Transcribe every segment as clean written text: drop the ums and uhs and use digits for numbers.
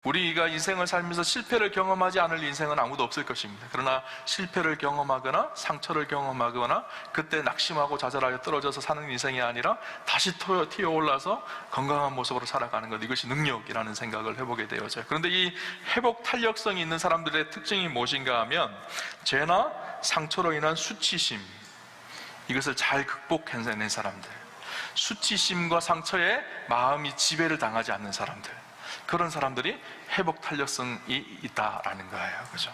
우리가 인생을 살면서 실패를 경험하지 않을 인생은 아무도 없을 것입니다. 그러나 실패를 경험하거나 상처를 경험하거나 그때 낙심하고 좌절하여 떨어져서 사는 인생이 아니라 다시 튀어올라서 건강한 모습으로 살아가는 것, 이것이 능력이라는 생각을 해보게 되어져요. 그런데 이 회복 탄력성이 있는 사람들의 특징이 무엇인가 하면 죄나 상처로 인한 수치심, 이것을 잘 극복해내는 사람들, 수치심과 상처에 마음이 지배를 당하지 않는 사람들, 그런 사람들이 회복 탄력성이 있다라는 거예요. 그죠?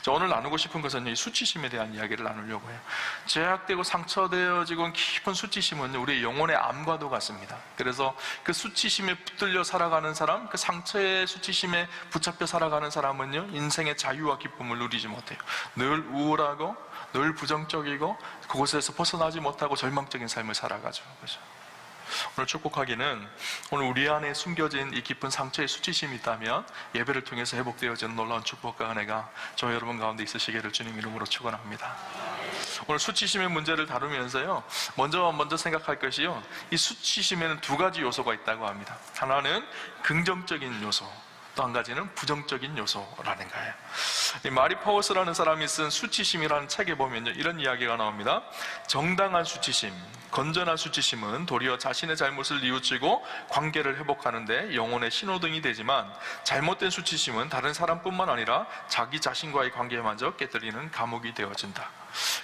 오늘 나누고 싶은 것은 이 수치심에 대한 이야기를 나누려고 해요. 제약되고 상처되어지고 깊은 수치심은 우리의 영혼의 암과도 같습니다. 그래서 그 수치심에 붙들려 살아가는 사람, 그 상처의 수치심에 붙잡혀 살아가는 사람은요, 인생의 자유와 기쁨을 누리지 못해요. 늘 우울하고 늘 부정적이고 그곳에서 벗어나지 못하고 절망적인 삶을 살아가죠. 그죠? 오늘 축복하기는 오늘 우리 안에 숨겨진 이 깊은 상처의 수치심이 있다면 예배를 통해서 회복되어지는 놀라운 축복과 은혜가 저 여러분 가운데 있으시기를 주님 이름으로 축원합니다. 오늘 수치심의 문제를 다루면서요, 먼저 생각할 것이요, 이 수치심에는 두 가지 요소가 있다고 합니다. 하나는 긍정적인 요소, 또 한 가지는 부정적인 요소라는 거예요. 이 마리 파우스라는 사람이 쓴 수치심이라는 책에 보면요, 이런 이야기가 나옵니다. 정당한 수치심, 건전한 수치심은 도리어 자신의 잘못을 뉘우치고 관계를 회복하는데 영혼의 신호등이 되지만, 잘못된 수치심은 다른 사람뿐만 아니라 자기 자신과의 관계마저 깨뜨리는 감옥이 되어진다.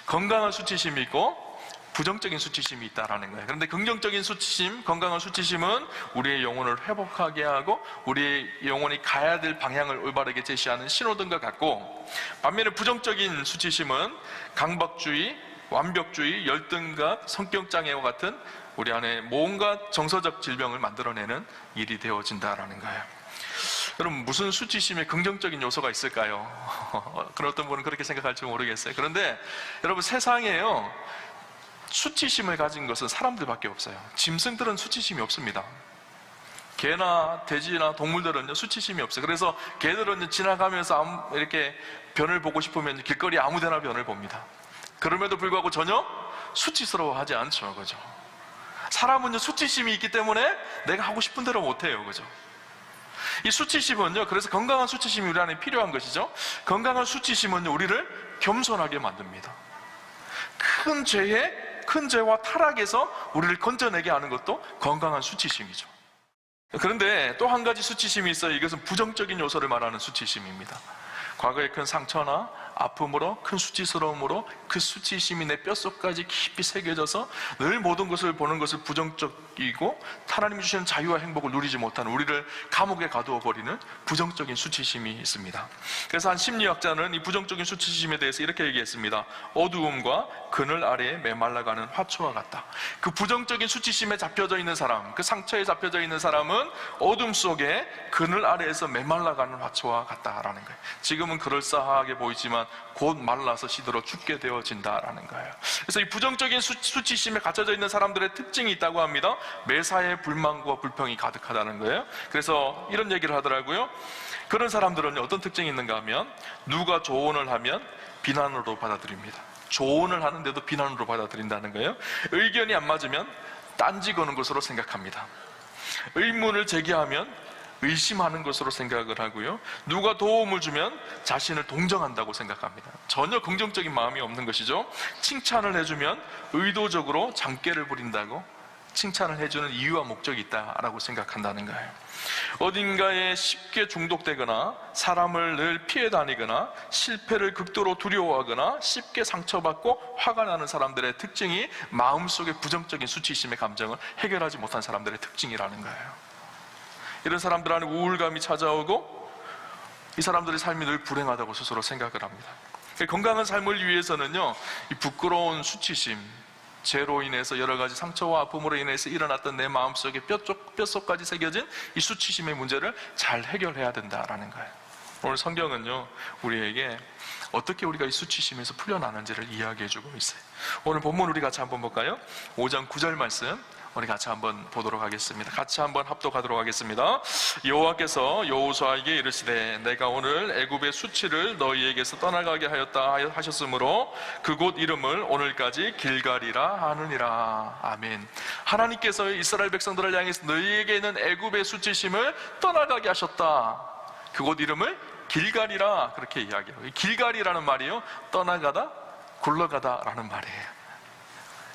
건강한 수치심이 있고 부정적인 수치심이 있다라는 거예요. 그런데 긍정적인 수치심, 건강한 수치심은 우리의 영혼을 회복하게 하고 우리의 영혼이 가야 될 방향을 올바르게 제시하는 신호등과 같고, 반면에 부정적인 수치심은 강박주의, 완벽주의, 열등감, 성격장애와 같은 우리 안에 뭔가 정서적 질병을 만들어내는 일이 되어진다라는 거예요. 여러분, 무슨 수치심에 긍정적인 요소가 있을까요? 그런 어떤 분은 그렇게 생각할지 모르겠어요. 그런데 여러분, 세상에요, 수치심을 가진 것은 사람들밖에 없어요. 짐승들은 수치심이 없습니다. 개나 돼지나 동물들은요, 수치심이 없어요. 그래서 개들은 지나가면서 이렇게 변을 보고 싶으면 길거리 아무데나 변을 봅니다. 그럼에도 불구하고 전혀 수치스러워하지 않죠. 그죠? 사람은요, 수치심이 있기 때문에 내가 하고 싶은 대로 못해요. 그죠? 이 수치심은요, 그래서 건강한 수치심이 우리 안에 필요한 것이죠. 건강한 수치심은요, 우리를 겸손하게 만듭니다. 큰 죄와 타락에서 우리를 건져내게 하는 것도 건강한 수치심이죠. 그런데 또 한 가지 수치심이 있어요. 이것은 부정적인 요소를 말하는 수치심입니다. 과거의 큰 상처나 아픔으로, 큰 수치스러움으로 그 수치심이 내 뼛속까지 깊이 새겨져서 늘 모든 것을 보는 것을 부정적이고 하나님이 주시는 자유와 행복을 누리지 못하는, 우리를 감옥에 가두어 버리는 부정적인 수치심이 있습니다. 그래서 한 심리학자는 이 부정적인 수치심에 대해서 이렇게 얘기했습니다. 어두움과 그늘 아래에 메말라가는 화초와 같다. 그 부정적인 수치심에 잡혀져 있는 사람, 그 상처에 잡혀져 있는 사람은 어둠 속에 그늘 아래에서 메말라가는 화초와 같다라는 거예요. 지금은 그럴싸하게 보이지만 곧 말라서 시들어 죽게 되어진다라는 거예요. 그래서 이 부정적인 수치심에 갇혀져 있는 사람들의 특징이 있다고 합니다. 매사에 불만과 불평이 가득하다는 거예요. 그래서 이런 얘기를 하더라고요. 그런 사람들은 어떤 특징이 있는가 하면, 누가 조언을 하면 비난으로 받아들입니다. 조언을 하는데도 비난으로 받아들인다는 거예요. 의견이 안 맞으면 딴지 거는 것으로 생각합니다. 의문을 제기하면 의심하는 것으로 생각을 하고요, 누가 도움을 주면 자신을 동정한다고 생각합니다. 전혀 긍정적인 마음이 없는 것이죠. 칭찬을 해주면 의도적으로 장깨를 부린다고, 칭찬을 해주는 이유와 목적이 있다라고 생각한다는 거예요. 어딘가에 쉽게 중독되거나 사람을 늘 피해 다니거나 실패를 극도로 두려워하거나 쉽게 상처받고 화가 나는 사람들의 특징이 마음속의 부정적인 수치심의 감정을 해결하지 못한 사람들의 특징이라는 거예요. 이런 사람들 안에 우울감이 찾아오고 이 사람들의 삶이 늘 불행하다고 스스로 생각을 합니다. 건강한 삶을 위해서는요, 이 부끄러운 수치심, 죄로 인해서 여러 가지 상처와 아픔으로 인해서 일어났던 내 마음속에 뼛속까지 새겨진 이 수치심의 문제를 잘 해결해야 된다라는 거예요. 오늘 성경은요, 우리에게 어떻게 우리가 이 수치심에서 풀려나는지를 이야기해주고 있어요. 오늘 본문 우리 같이 한번 볼까요? 5장 9절 말씀 우리 같이 한번 보도록 하겠습니다. 같이 한번 합독하도록 하겠습니다. 여호와께서 여호수아에게 이르시되 내가 오늘 애굽의 수치를 너희에게서 떠나가게 하였다 하셨으므로 그곳 이름을 오늘까지 길갈이라 하느니라. 아멘. 하나님께서 이스라엘 백성들을 향해서 너희에게 있는 애굽의 수치심을 떠나가게 하셨다. 그곳 이름을 길갈이라 그렇게 이야기해요. 길갈이라는 말이요, 떠나가다, 굴러가다라는 말이에요.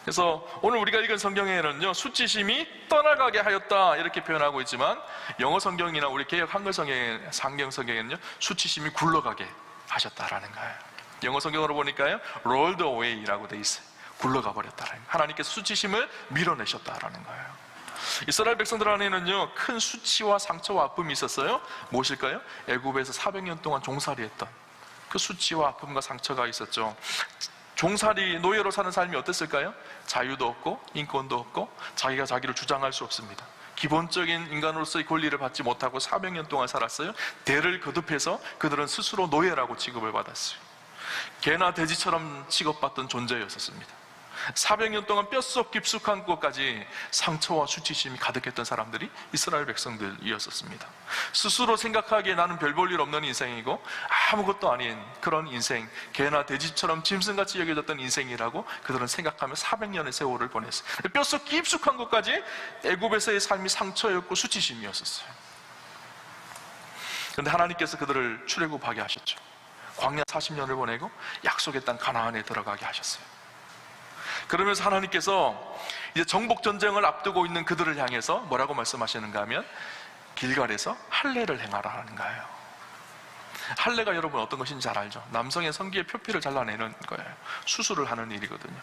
그래서 오늘 우리가 읽은 성경에는요, 수치심이 떠나가게 하였다 이렇게 표현하고 있지만, 영어 성경이나 우리 개역 한글 성경 성경에는요, 수치심이 굴러가게 하셨다라는 거예요. 영어 성경으로 보니까요, rolled away라고 돼 있어요. 굴러가 버렸다라는 거예요. 하나님께서 수치심을 밀어내셨다라는 거예요. 이스라엘 백성들 안에는요, 큰 수치와 상처와 아픔이 있었어요. 무엇일까요? 애굽에서 400년 동안 종살이했던 그 수치와 아픔과 상처가 있었죠. 종살이, 노예로 사는 삶이 어땠을까요? 자유도 없고 인권도 없고 자기가 자기를 주장할 수 없습니다. 기본적인 인간으로서의 권리를 받지 못하고 400년 동안 살았어요. 대를 거듭해서 그들은 스스로 노예라고 취급을 받았어요. 개나 돼지처럼 취급받던 존재였었습니다. 400년 동안 뼛속 깊숙한 곳까지 상처와 수치심이 가득했던 사람들이 이스라엘 백성들이었었습니다. 스스로 생각하기에 나는 별 볼 일 없는 인생이고 아무것도 아닌 그런 인생, 개나 돼지처럼 짐승같이 여겨졌던 인생이라고 그들은 생각하며 400년의 세월을 보냈어요. 뼛속 깊숙한 곳까지 애굽에서의 삶이 상처였고 수치심이었었어요. 그런데 하나님께서 그들을 출애굽하게 하셨죠. 광야 40년을 보내고 약속의 땅 가나안에 들어가게 하셨어요. 그러면서 하나님께서 이제 정복 전쟁을 앞두고 있는 그들을 향해서 뭐라고 말씀하시는가 하면, 길갈에서 할례를 행하라는 거예요. 할례가 여러분 어떤 것인지 잘 알죠? 남성의 성기의 표피를 잘라내는 거예요. 수술을 하는 일이거든요.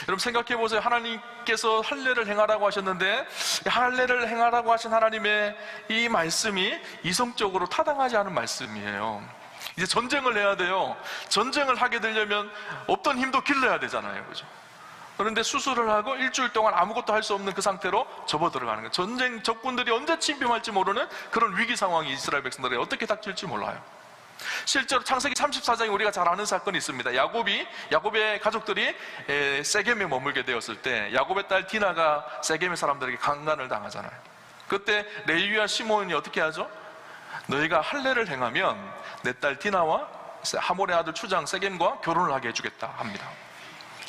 여러분 생각해 보세요. 하나님께서 할례를 행하라고 하셨는데, 할례를 행하라고 하신 하나님의 이 말씀이 이성적으로 타당하지 않은 말씀이에요. 이제 전쟁을 해야 돼요. 전쟁을 하게 되려면 없던 힘도 길러야 되잖아요, 그죠? 그런데 수술을 하고 일주일 동안 아무것도 할 수 없는 그 상태로 접어들어가는 거예요. 전쟁 적군들이 언제 침범할지 모르는 그런 위기 상황이 이스라엘 백성들에게 어떻게 닥칠지 몰라요. 실제로 창세기 34장에 우리가 잘 아는 사건이 있습니다. 야곱의 가족들이 세겜에 머물게 되었을 때, 야곱의 딸 디나가 세겜의 사람들에게 강간을 당하잖아요. 그때 레위와 시몬이 어떻게 하죠? 너희가 할례를 행하면 내 딸 디나와 하몰의 아들 추장 세겜과 결혼을 하게 해주겠다 합니다.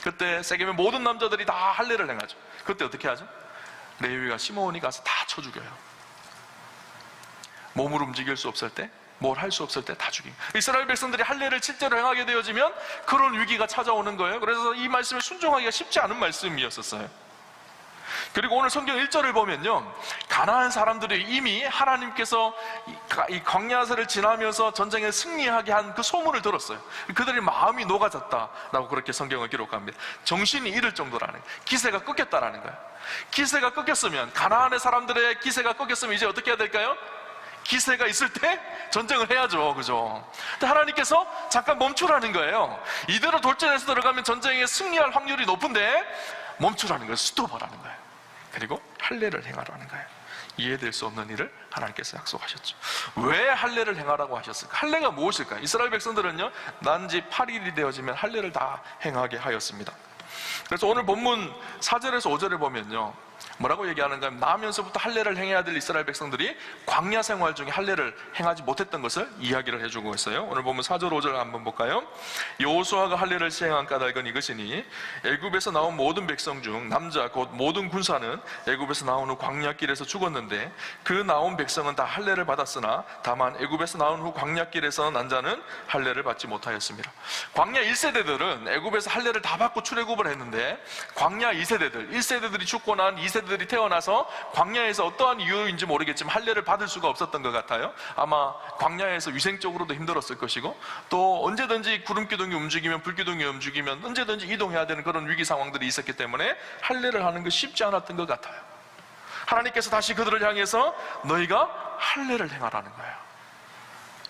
그때 세겜의 모든 남자들이 다 할례를 행하죠. 그때 어떻게 하죠? 레위와 시므온이 가서 다 쳐 죽여요. 몸을 움직일 수 없을 때, 뭘 할 수 없을 때 다 죽이고. 이스라엘 백성들이 할례를 실제로 행하게 되어지면 그런 위기가 찾아오는 거예요. 그래서 이 말씀에 순종하기가 쉽지 않은 말씀이었었어요. 그리고 오늘 성경 1절을 보면요, 가나안 사람들이 이미 하나님께서 이 광야세를 지나면서 전쟁에 승리하게 한 그 소문을 들었어요. 그들의 마음이 녹아졌다라고 그렇게 성경을 기록합니다. 정신이 잃을 정도라는 거예요. 기세가 꺾였다라는 거예요. 기세가 꺾였으면, 가나안의 사람들의 기세가 꺾였으면 이제 어떻게 해야 될까요? 기세가 있을 때 전쟁을 해야죠, 그죠? 근데 하나님께서 잠깐 멈추라는 거예요. 이대로 돌진해서 들어가면 전쟁에 승리할 확률이 높은데 멈추라는 거예요. 스톱하라는 거예요. 그리고 할례를 행하라는 거예요. 이해될 수 없는 일을 하나님께서 약속하셨죠. 왜 할례를 행하라고 하셨을까? 할례가 무엇일까요? 이스라엘 백성들은요, 난지 8일이 되어지면 할례를 다 행하게 하였습니다. 그래서 오늘 본문 4절에서 5절에 보면요, 뭐라고 얘기하는가 하면, 나면서부터 할례를 행해야 될 이스라엘 백성들이 광야 생활 중에 할례를 행하지 못했던 것을 이야기를 해주고 있어요. 오늘 보면 4절 5절 한번 볼까요? 여호수아가 할례를 시행한 까닭은 이것이니, 애굽에서 나온 모든 백성 중 남자 곧 모든 군사는 애굽에서 나온 후 광야길에서 죽었는데, 그 나온 백성은 다 할례를 받았으나 다만 애굽에서 나온 후 광야길에서 난 자는 할례를 받지 못하였습니다. 광야 1세대들은 애굽에서 할례를 다 받고 출애굽을 했는데, 광야 2세대들, 1세대들이 죽고 난 2세대들이 태어나서 광야에서 어떠한 이유인지 모르겠지만 할례를 받을 수가 없었던 것 같아요. 아마 광야에서 위생적으로도 힘들었을 것이고, 또 언제든지 구름기둥이 움직이면, 불기둥이 움직이면 언제든지 이동해야 되는 그런 위기 상황들이 있었기 때문에 할례를 하는 것이 쉽지 않았던 것 같아요. 하나님께서 다시 그들을 향해서 너희가 할례를 행하라는 거예요.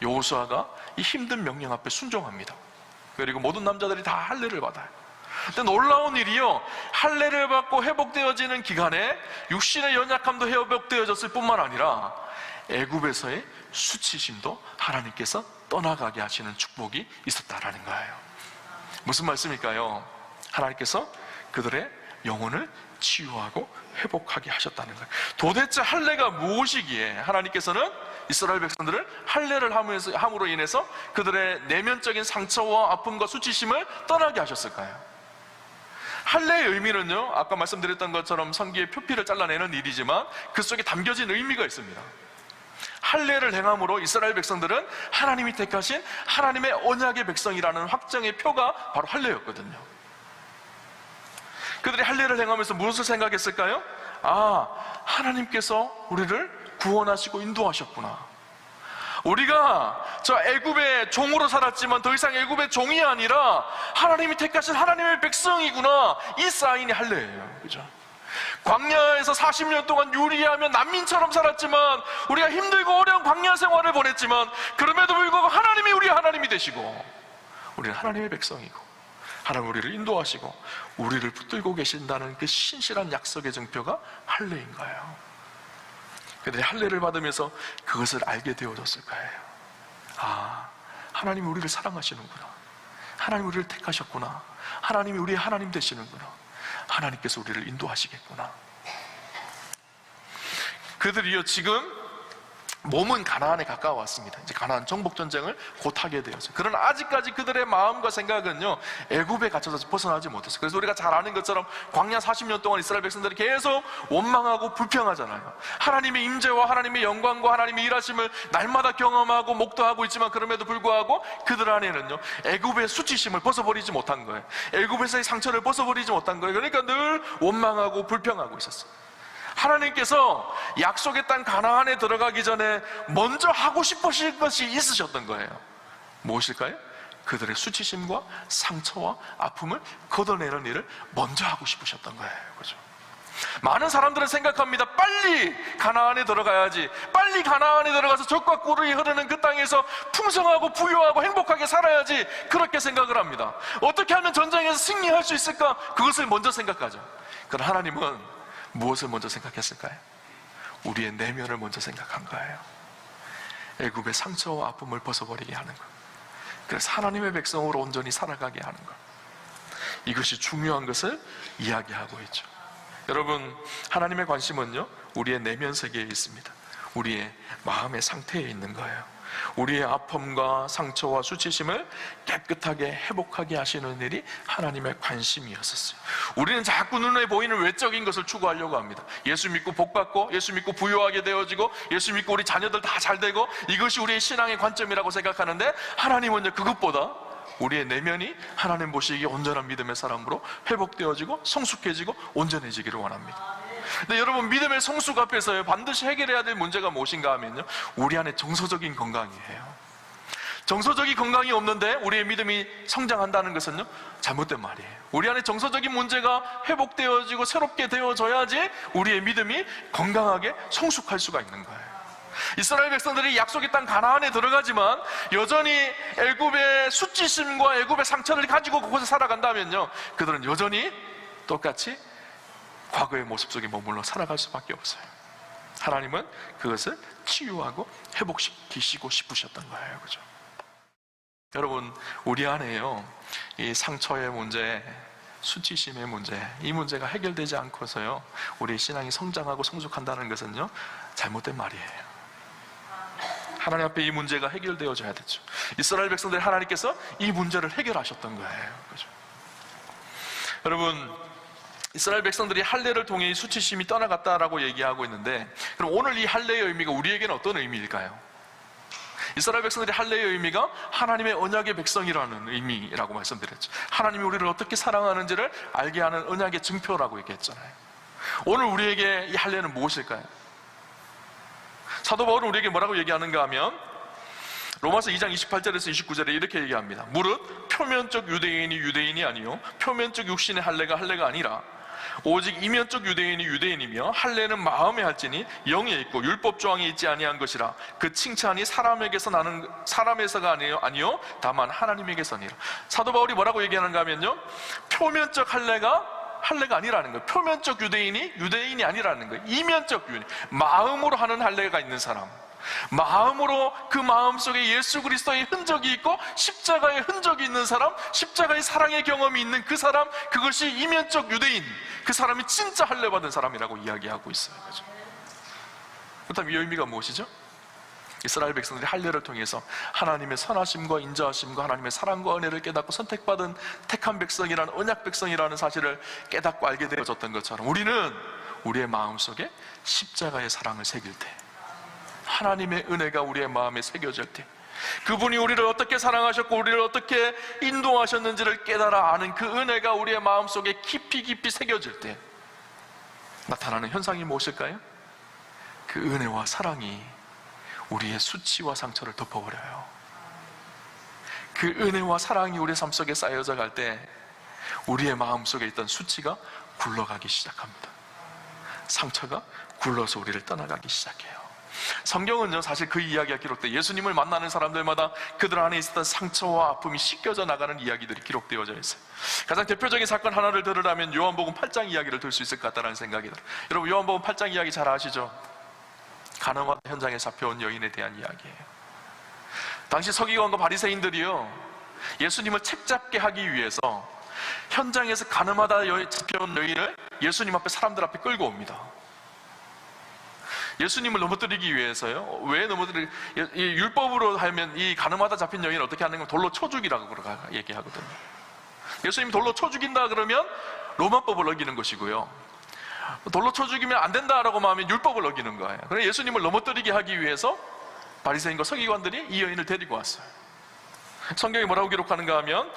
여호수아가 이 힘든 명령 앞에 순종합니다. 그리고 모든 남자들이 다 할례를 받아요. 근데 놀라운 일이요, 할례를 받고 회복되어지는 기간에 육신의 연약함도 회복되어졌을 뿐만 아니라 애굽에서의 수치심도 하나님께서 떠나가게 하시는 축복이 있었다라는 거예요. 무슨 말씀일까요? 하나님께서 그들의 영혼을 치유하고 회복하게 하셨다는 거예요. 도대체 할례가 무엇이기에 하나님께서는 이스라엘 백성들을 할례를 함으로 인해서 그들의 내면적인 상처와 아픔과 수치심을 떠나게 하셨을까요? 할례의 의미는요, 아까 말씀드렸던 것처럼 성기의 표피를 잘라내는 일이지만 그 속에 담겨진 의미가 있습니다. 할례를 행함으로 이스라엘 백성들은 하나님이 택하신 하나님의 언약의 백성이라는 확정의 표가 바로 할례였거든요. 그들이 할례를 행하면서 무엇을 생각했을까요? 아, 하나님께서 우리를 구원하시고 인도하셨구나. 우리가 저 애굽의 종으로 살았지만 더 이상 애굽의 종이 아니라 하나님이 택하신 하나님의 백성이구나. 이 사인이 할례예요. 그죠? 광야에서 40년 동안 유리하며 난민처럼 살았지만, 우리가 힘들고 어려운 광야 생활을 보냈지만, 그럼에도 불구하고 하나님이 우리의 하나님이 되시고, 우리는 하나님의 백성이고, 하나님 우리를 인도하시고 우리를 붙들고 계신다는 그 신실한 약속의 증표가 할례인 거예요. 그들이 할례를 받으면서 그것을 알게 되어졌을 거예요. 아, 하나님이 우리를 사랑하시는구나. 하나님이 우리를 택하셨구나. 하나님이 우리의 하나님 되시는구나. 하나님께서 우리를 인도하시겠구나. 그들이요, 지금 몸은 가나안에 가까워왔습니다. 이제 가나안 정복전쟁을 곧 하게 되었어요. 그러나 아직까지 그들의 마음과 생각은요, 애굽에 갇혀서 벗어나지 못했어요. 그래서 우리가 잘 아는 것처럼 광야 40년 동안 이스라엘 백성들이 계속 원망하고 불평하잖아요. 하나님의 임재와 하나님의 영광과 하나님의 일하심을 날마다 경험하고 목도하고 있지만, 그럼에도 불구하고 그들 안에는요, 애굽의 수치심을 벗어버리지 못한 거예요. 애굽에서의 상처를 벗어버리지 못한 거예요. 그러니까 늘 원망하고 불평하고 있었어요. 하나님께서 약속의 땅 가나안에 들어가기 전에 먼저 하고 싶으신 것이 있으셨던 거예요. 무엇일까요? 그들의 수치심과 상처와 아픔을 걷어내는 일을 먼저 하고 싶으셨던 거예요. 그죠? 많은 사람들은 생각합니다. 빨리 가나안에 들어가야지, 빨리 가나안에 들어가서 젖과 꿀이 흐르는 그 땅에서 풍성하고 부유하고 행복하게 살아야지, 그렇게 생각을 합니다. 어떻게 하면 전쟁에서 승리할 수 있을까? 그것을 먼저 생각하죠. 그러나 하나님은 무엇을 먼저 생각했을까요? 우리의 내면을 먼저 생각한 거예요. 애굽의 상처와 아픔을 벗어버리게 하는 것, 그래서 하나님의 백성으로 온전히 살아가게 하는 것, 이것이 중요한 것을 이야기하고 있죠. 여러분, 하나님의 관심은요, 우리의 내면 세계에 있습니다. 우리의 마음의 상태에 있는 거예요. 우리의 아픔과 상처와 수치심을 깨끗하게 회복하게 하시는 일이 하나님의 관심이었었어요. 우리는 자꾸 눈에 보이는 외적인 것을 추구하려고 합니다. 예수 믿고 복받고, 예수 믿고 부유하게 되어지고, 예수 믿고 우리 자녀들 다 잘되고, 이것이 우리의 신앙의 관점이라고 생각하는데, 하나님은요, 그것보다 우리의 내면이 하나님 보시기에 온전한 믿음의 사람으로 회복되어지고 성숙해지고 온전해지기를 원합니다. 근데 여러분, 믿음의 성숙 앞에서요, 반드시 해결해야 될 문제가 무엇인가 하면요, 우리 안에 정서적인 건강이에요. 정서적인 건강이 없는데 우리의 믿음이 성장한다는 것은요, 잘못된 말이에요. 우리 안에 정서적인 문제가 회복되어지고 새롭게 되어져야지 우리의 믿음이 건강하게 성숙할 수가 있는 거예요. 이스라엘 백성들이 약속의 땅 가나안에 들어가지만 여전히 애굽의 수치심과 애굽의 상처를 가지고 그곳에 살아간다면요, 그들은 여전히 똑같이 과거의 모습 속에 머물러 살아갈 수밖에 없어요. 하나님은 그것을 치유하고 회복시키시고 싶으셨던 거예요. 그죠? 여러분, 우리 안에요, 이 상처의 문제, 수치심의 문제, 이 문제가 해결되지 않고서요, 우리의 신앙이 성장하고 성숙한다는 것은요, 잘못된 말이에요. 하나님 앞에 이 문제가 해결되어져야 되죠. 이스라엘 백성들, 하나님께서 이 문제를 해결하셨던 거예요. 그죠? 여러분, 이스라엘 백성들이 할례를 통해 이 수치심이 떠나갔다라고 얘기하고 있는데, 그럼 오늘 이 할례의 의미가 우리에게는 어떤 의미일까요? 이스라엘 백성들이 할례의 의미가 하나님의 언약의 백성이라는 의미라고 말씀드렸죠. 하나님이 우리를 어떻게 사랑하는지를 알게 하는 언약의 증표라고 얘기했잖아요. 오늘 우리에게 이 할례는 무엇일까요? 사도 바울은 우리에게 뭐라고 얘기하는가 하면, 로마서 2장 28절에서 29절에 이렇게 얘기합니다. 무릇 표면적 유대인이 유대인이 아니요 표면적 육신의 할례가 할례가 아니라 오직 이면적 유대인이 유대인이며 할례는 마음에 할지니 영에 있고 율법 조항에 있지 아니한 것이라. 그 칭찬이 사람에게서 나는 사람에서가 아니요 다만 하나님에게서니라. 사도 바울이 뭐라고 얘기하는가 하면요, 표면적 할례가 아니라는 거예요. 표면적 유대인이 유대인이 아니라는 거예요. 이면적 유대인, 마음으로 하는 할례가 있는 사람, 마음으로 그 마음 속에 예수 그리스도의 흔적이 있고 십자가의 흔적이 있는 사람, 십자가의 사랑의 경험이 있는 그 사람, 그것이 이면적 유대인, 그 사람이 진짜 할례 받은 사람이라고 이야기하고 있어요. 그렇죠? 그렇다면 이 의미가 무엇이죠? 이스라엘 백성들이 할례를 통해서 하나님의 선하심과 인자하심과 하나님의 사랑과 은혜를 깨닫고 선택받은 택한 백성이라는, 언약 백성이라는 사실을 깨닫고 알게 되어졌던 것처럼, 우리는 우리의 마음속에 십자가의 사랑을 새길 때, 하나님의 은혜가 우리의 마음에 새겨질 때, 그분이 우리를 어떻게 사랑하셨고 우리를 어떻게 인도하셨는지를 깨달아 아는 그 은혜가 우리의 마음속에 깊이 깊이 새겨질 때 나타나는 현상이 무엇일까요? 그 은혜와 사랑이 우리의 수치와 상처를 덮어버려요. 그 은혜와 사랑이 우리의 삶 속에 쌓여져 갈 때 우리의 마음속에 있던 수치가 굴러가기 시작합니다. 상처가 굴러서 우리를 떠나가기 시작해요. 성경은요, 사실 그 이야기가 기록돼 예수님을 만나는 사람들마다 그들 안에 있었던 상처와 아픔이 씻겨져 나가는 이야기들이 기록되어져 있어요. 가장 대표적인 사건 하나를 들으라면 요한복음 8장 이야기를 들 수 있을 것 같다는 생각이 들어요. 여러분, 요한복음 8장 이야기 잘 아시죠? 가늠한 현장에 잡혀온 여인에 대한 이야기예요. 당시 서기관과 바리새인들이요, 예수님을 책잡게 하기 위해서 현장에서 가늠하다 잡혀온 여인을 예수님 앞에, 사람들 앞에 끌고 옵니다. 예수님을 넘어뜨리기 위해서요. 왜 넘어뜨리기? 율법으로 하면 이 가늠하다 잡힌 여인을 어떻게 하는 건 돌로 쳐 죽이라고 얘기하거든요. 예수님 돌로 쳐 죽인다 그러면 로마법을 어기는 것이고요, 돌로 쳐 죽이면 안 된다라고 하면 율법을 어기는 거예요. 그래서 예수님을 넘어뜨리게 하기 위해서 바리새인과 서기관들이 이 여인을 데리고 왔어요. 성경이 뭐라고 기록하는가 하면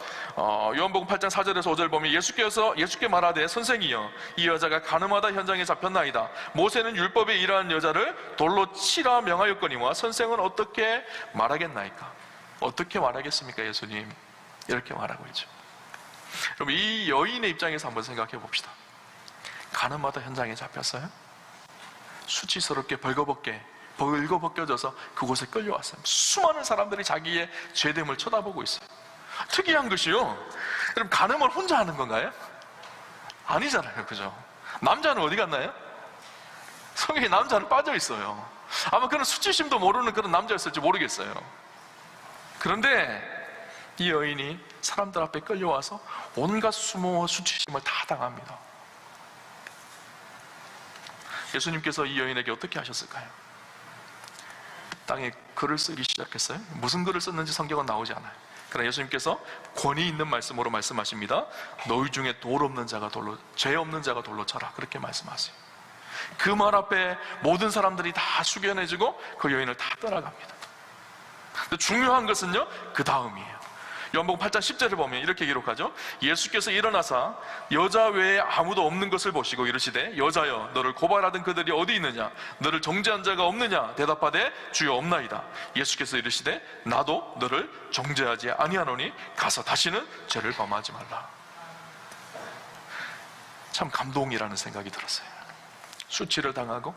요한복음 8장 4절에서 5절 보면 예수께 말하되 선생이여, 이 여자가 가늠하다 현장에 잡혔나이다. 모세는 율법에 이러한 여자를 돌로 치라 명하였거니와 선생은 어떻게 말하겠나이까? 어떻게 말하겠습니까 예수님? 이렇게 말하고 있죠. 그럼 이 여인의 입장에서 한번 생각해 봅시다. 가늠하다 현장에 잡혔어요. 수치스럽게 벌거벗겨져서 그곳에 끌려왔어요. 수많은 사람들이 자기의 죄됨을 쳐다보고 있어요. 특이한 것이요, 그럼 가늠을 혼자 하는 건가요? 아니잖아요, 그죠? 남자는 어디 갔나요? 성경에 남자는 빠져 있어요. 아마 그런 수치심도 모르는 그런 남자였을지 모르겠어요. 그런데 이 여인이 사람들 앞에 끌려와서 온갖 수모와 수치심을 다 당합니다. 예수님께서 이 여인에게 어떻게 하셨을까요? 땅에 글을 쓰기 시작했어요. 무슨 글을 썼는지 성경은 나오지 않아요. 그러나 예수님께서 권위 있는 말씀으로 말씀하십니다. 너희 중에 죄 없는 자가 돌로 쳐라, 그렇게 말씀하세요. 그 말 앞에 모든 사람들이 다 숙연해지고 그 여인을 다 떠나갑니다. 근데 중요한 것은요, 그 다음이에요. 요한복음 8장 10절을 보면 이렇게 기록하죠. 예수께서 일어나사 여자 외에 아무도 없는 것을 보시고 이르시되 여자여, 너를 고발하던 그들이 어디 있느냐? 너를 정죄한 자가 없느냐? 대답하되 주여 없나이다. 예수께서 이르시되 나도 너를 정죄하지 아니하노니 가서 다시는 죄를 범하지 말라. 참 감동이라는 생각이 들었어요. 수치를 당하고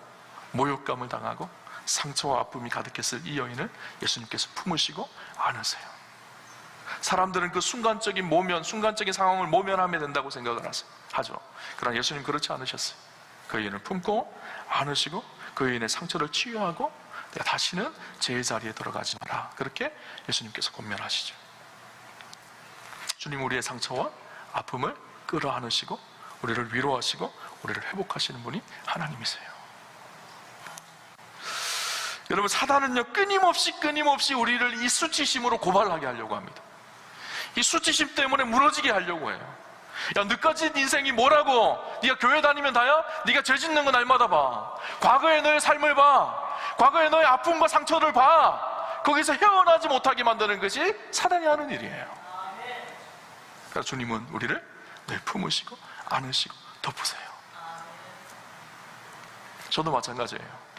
모욕감을 당하고 상처와 아픔이 가득했을 이 여인을 예수님께서 품으시고 안으세요. 사람들은 그 순간적인 상황을 모면하면 된다고 생각을 하죠. 그러나 예수님 그렇지 않으셨어요. 그 여인을 품고 안으시고 그 여인의 상처를 치유하고 내가 다시는 제 자리에 들어가지 마라, 그렇게 예수님께서 권면하시죠. 주님, 우리의 상처와 아픔을 끌어안으시고 우리를 위로하시고 우리를 회복하시는 분이 하나님이세요. 여러분, 사단은요, 끊임없이 우리를 이 수치심으로 고발하게 하려고 합니다. 이 수치심 때문에 무너지게 하려고 해요. 야, 너까지 인생이 뭐라고? 네가 교회 다니면 다야? 네가 죄 짓는 거 날마다 봐. 과거의 너의 삶을 봐. 과거의 너의 아픔과 상처를 봐. 거기서 헤어나지 못하게 만드는 것이 사단이 하는 일이에요. 그러니까 주님은 우리를 늘 품으시고 안으시고 덮으세요. 저도 마찬가지예요.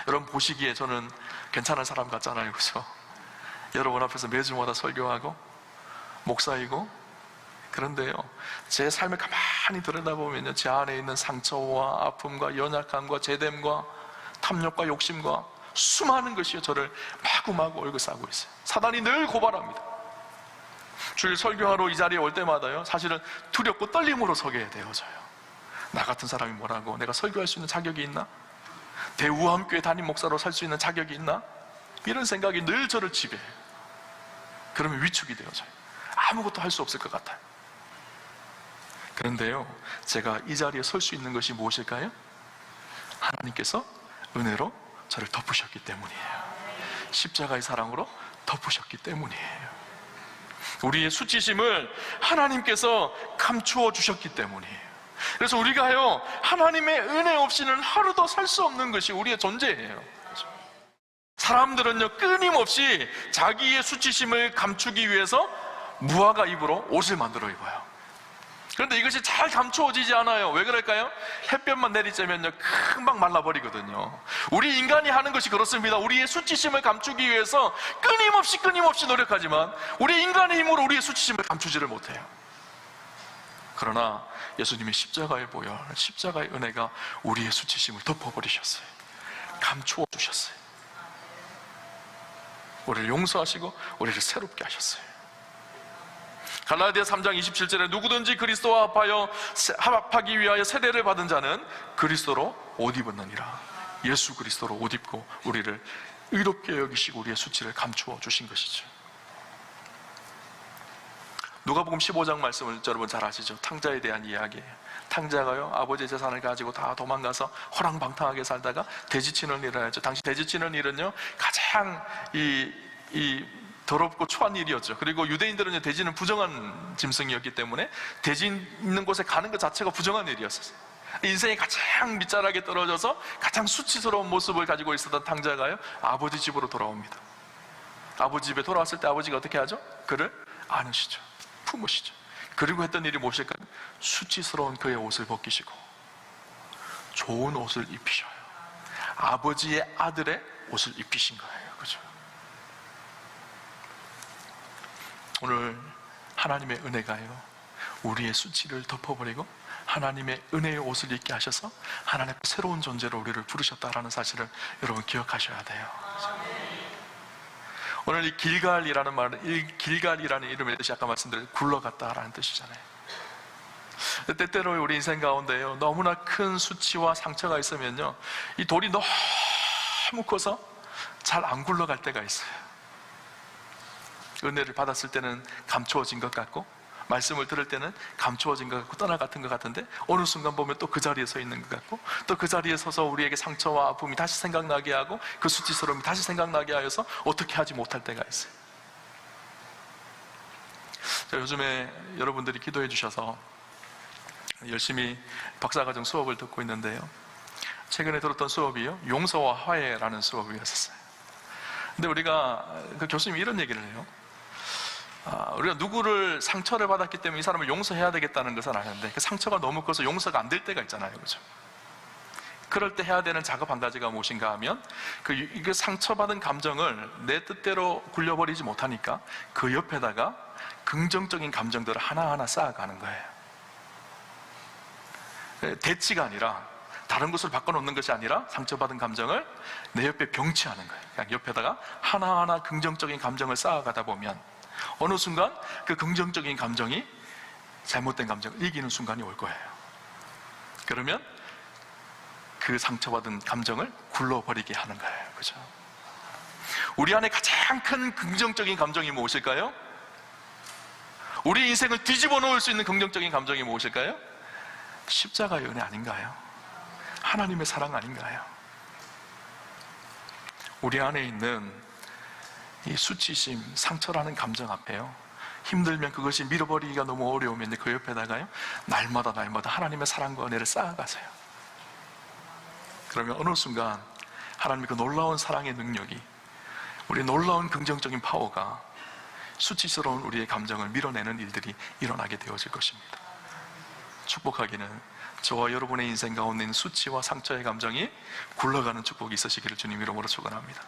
여러분 보시기에 저는 괜찮은 사람 같잖아요, 그렇죠? 여러분 앞에서 매주마다 설교하고 목사이고, 그런데요, 제 삶을 가만히 들여다보면요, 제 안에 있는 상처와 아픔과 연약함과 죄됨과 탐욕과 욕심과 수많은 것이 저를 마구마구 얽어싸고 있어요. 사단이 늘 고발합니다. 주일 설교하러 이 자리에 올 때마다요, 사실은 두렵고 떨림으로 서게 되어져요. 나 같은 사람이 뭐라고, 내가 설교할 수 있는 자격이 있나? 대우함교회 담임 목사로 살 수 있는 자격이 있나? 이런 생각이 늘 저를 지배해요. 그러면 위축이 되어져요. 아무것도 할 수 없을 것 같아요. 그런데요, 제가 이 자리에 설 수 있는 것이 무엇일까요? 하나님께서 은혜로 저를 덮으셨기 때문이에요. 십자가의 사랑으로 덮으셨기 때문이에요. 우리의 수치심을 하나님께서 감추어 주셨기 때문이에요. 그래서 우리가요, 하나님의 은혜 없이는 하루도 살 수 없는 것이 우리의 존재예요. 그렇죠? 사람들은요, 끊임없이 자기의 수치심을 감추기 위해서 무화과 잎으로 옷을 만들어 입어요. 그런데 이것이 잘 감추어지지 않아요. 왜 그럴까요? 햇볕만 내리쬐면요, 금방 말라버리거든요. 우리 인간이 하는 것이 그렇습니다. 우리의 수치심을 감추기 위해서 끊임없이 노력하지만 우리 인간의 힘으로 우리의 수치심을 감추지를 못해요. 그러나 예수님의 십자가에 보여 십자가의 은혜가 우리의 수치심을 덮어버리셨어요. 감추어 주셨어요. 우리를 용서하시고 우리를 새롭게 하셨어요. 갈라디아 3장 27절에 누구든지 그리스도와 합하기 위하여 세례를 받은 자는 그리스도로 옷 입었느니라. 예수 그리스도로 옷 입고 우리를 의롭게 여기시고 우리의 수치를 감추어 주신 것이죠. 누가복음 15장 말씀을 여러분 잘 아시죠? 탕자에 대한 이야기예요. 탕자가요, 아버지의 재산을 가지고 다 도망가서 호랑방탕하게 살다가 돼지치는 일을 하죠. 당시 돼지치는 일은요, 가장 더럽고 추한 일이었죠. 그리고 유대인들은 돼지는 부정한 짐승이었기 때문에 돼지 있는 곳에 가는 것 자체가 부정한 일이었어요. 인생이 가장 밑자락에 떨어져서 가장 수치스러운 모습을 가지고 있었던 탕자가요, 아버지 집으로 돌아옵니다. 아버지 집에 돌아왔을 때 아버지가 어떻게 하죠? 그를 안으시죠. 품으시죠. 그리고 했던 일이 무엇일까요? 수치스러운 그의 옷을 벗기시고 좋은 옷을 입히셔요. 아버지의 아들의 옷을 입히신 거예요. 그죠? 오늘 하나님의 은혜가요, 우리의 수치를 덮어버리고 하나님의 은혜의 옷을 입게 하셔서 하나님의 새로운 존재로 우리를 부르셨다라는 사실을 여러분 기억하셔야 돼요. 오늘 이 길갈이라는 말은, 이 길갈이라는 이름의 뜻이 아까 말씀드린 굴러갔다라는 뜻이잖아요. 때때로 우리 인생 가운데요, 너무나 큰 수치와 상처가 있으면요, 이 돌이 너무 커서 잘 안 굴러갈 때가 있어요. 은혜를 받았을 때는 감추어진 것 같고, 말씀을 들을 때는 감추어진 것 같고 떠나갔던 것 같은데, 어느 순간 보면 또 그 자리에 서 있는 것 같고, 또 그 자리에 서서 우리에게 상처와 아픔이 다시 생각나게 하고 그 수치스러움이 다시 생각나게 하여서 어떻게 하지 못할 때가 있어요. 요즘에 여러분들이 기도해 주셔서 열심히 박사과정 수업을 듣고 있는데요, 최근에 들었던 수업이요, 용서와 화해라는 수업이었어요. 근데 우리가 그 교수님이 이런 얘기를 해요. 우리가 누구를 상처를 받았기 때문에 이 사람을 용서해야 되겠다는 것은 아는데, 그 상처가 너무 커서 용서가 안 될 때가 있잖아요. 그죠? 그럴 때 해야 되는 작업 한 가지가 무엇인가 하면, 그 상처받은 감정을 내 뜻대로 굴려버리지 못하니까 그 옆에다가 긍정적인 감정들을 하나하나 쌓아가는 거예요. 대치가 아니라, 다른 곳을 바꿔놓는 것이 아니라 상처받은 감정을 내 옆에 병치하는 거예요. 그냥 옆에다가 하나하나 긍정적인 감정을 쌓아가다 보면 어느 순간 그 긍정적인 감정이 잘못된 감정을 이기는 순간이 올 거예요. 그러면 그 상처받은 감정을 굴러버리게 하는 거예요. 그죠? 우리 안에 가장 큰 긍정적인 감정이 무엇일까요? 우리 인생을 뒤집어 놓을 수 있는 긍정적인 감정이 무엇일까요? 십자가의 은혜 아닌가요? 하나님의 사랑 아닌가요? 우리 안에 있는 이 수치심, 상처라는 감정 앞에요, 힘들면 그것이 밀어버리기가 너무 어려우면 그 옆에다가요, 날마다 하나님의 사랑과 은혜를 쌓아가세요. 그러면 어느 순간 하나님의 그 놀라운 사랑의 능력이, 우리 놀라운 긍정적인 파워가 수치스러운 우리의 감정을 밀어내는 일들이 일어나게 되어질 것입니다. 축복하기는 저와 여러분의 인생 가운데 있는 수치와 상처의 감정이 굴러가는 축복이 있으시기를 주님 이름으로 축원합니다.